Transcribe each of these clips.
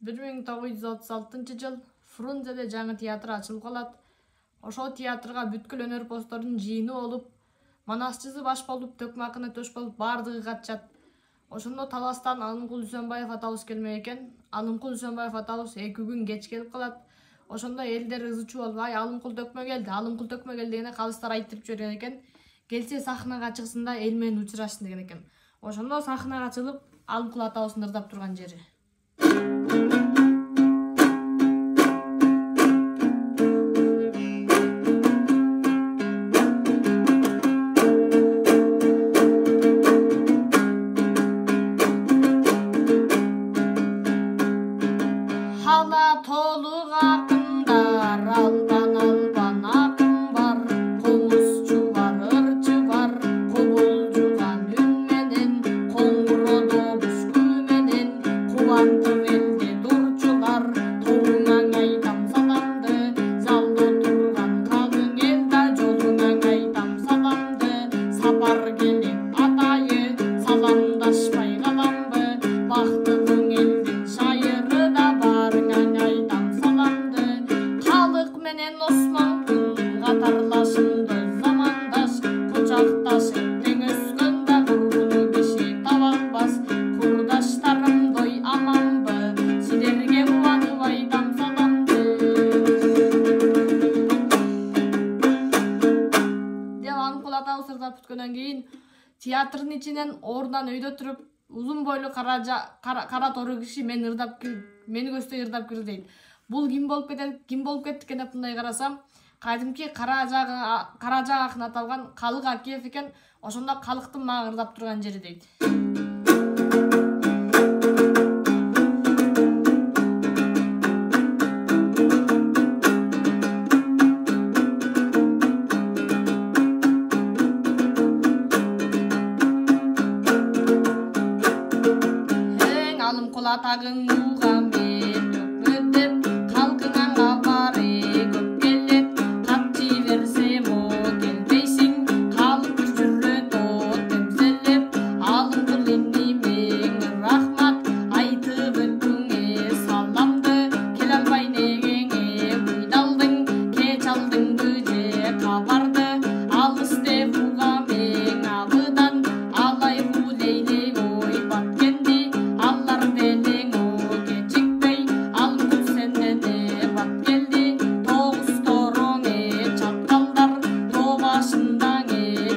1936 Фрунзеде жаңы театр ачылып калат. Ошол театрга бүткүл өнөр посттордун жыйыны болуп, манасчысы баш болуп, Төкмакыны төш болуп бардыгы катышат. Ошондо таластан Алымкул Үсөнбаев атабыз келмек экен. Алымкул Үсөнбаев атабыз 2 күн кеч келип калат. Ошондо элдер ызычуу болуп, "Ай, Алымкул Төкмө келди, Алымкул Төкмө келди" дегенде калыстар айтып жүргөн экен. Келсе сахнага чыксын да эл менен учурашсын деген экен. Ошондо сахнага чыгып, Алымкул атабыздын ырдап турган жери. Театрдын ичинен ордунан өйдө туруп, узун бойлуу кара тору киши мени көздөй ырдап кирди дейт. Бул ким болуп кетти экен деп мындай карасам, кадимки Каражак акын аталган Калык Акиев экен. Ошондо калыктын мага ырдап турган жери дейт. Атагың Мухаммед өкмөтеп, калкыңанга бары көп келет. Кат жиберсем о келбейсиң, калып жүрөт о темселеп. Алымкул инди мең рахмат, айтып өттүңө саламды. Келе албай негеңе буйдалдың, кеч алдыңбы же кабарды. Алыс деп угам мең абыдан, алай хулейле ой баткенди. Аллар белең о кечикпей, Алымкул сенден бат келди. Тогуз тороң чаткалдар, тоо башындаң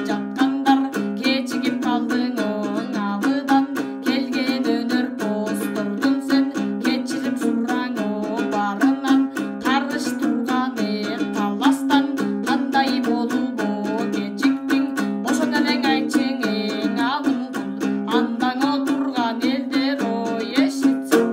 жаткандар. Кечигип калдың оң абыдан, келген өнөр посттордун сен. Кечирип сураң о барынан, карыш турган таластан. Кандай болуп о кечиктиң, ошондо элең айтчың Алымкул, андаң отурган элдер ой эшитсин.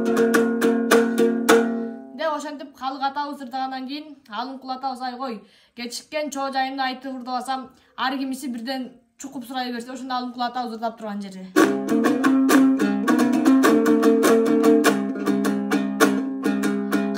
Ошентип Калык атабыз ырдагандан кийин Алымкул атабыз ай кой, кечиккен чоо жайымды айтып ырдабасам, ар кимиси бирден чукуп сурай берсе, ошондо Алымкул атабыз ырдап турган жери.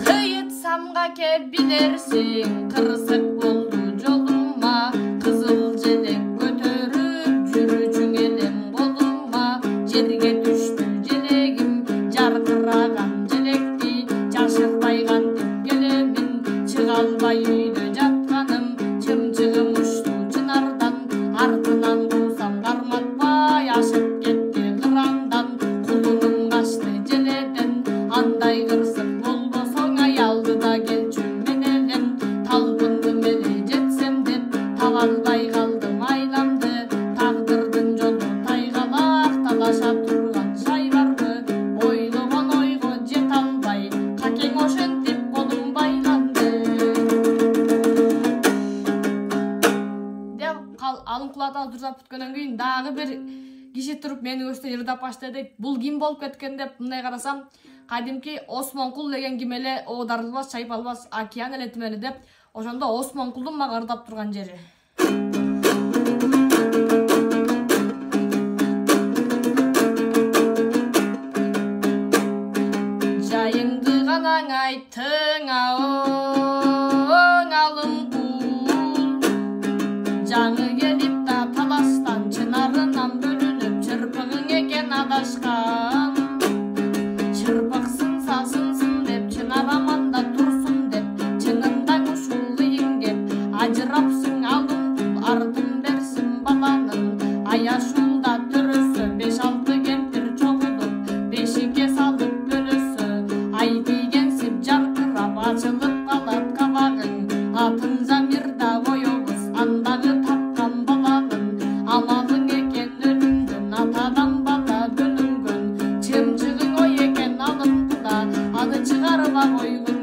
Кыйытсамга кеп билерсиң, кырсык болду жолума. Кызыл желек көтөрүп жүрүчүң элем колума. Жерге түштү желегим, жаркыраган желекти жашырбай кантип келемин. Чыга албай үйдө жатканым, чымчыгым ушту чынардан. Артынан куусам карматпай, ашып кетти кырандан. Кулунум качты желеден, андай кырсык болбосоң ай алдыда келчү мен элем. Талпындым эле жетсем деп, таба албай калдым айламды. Тагдырдын жолу тайгалак, талаша турган шай барбы? Ойлогон ойго жете албай, какең ошентип колум байланды. Алымкул атабыз ырдап бүткөндөн кийин дагы бир киши туруп мени көздөй ырдап баштады дейт. Бул ким болуп кеткен деп мындай карасам, кадимки Осмонкул деген ким эле оодарылбас, чайпалбас океан эле тимели деп, ошондо Осмонкулдун мага ырдап турган жери. Жайыңды канаң айттың Алымкул, жаңы келип да таластан, чынарынан бөлүнүп, чырпыгың экен адашкан. Чырпак сынса сынсын ала коюңуз.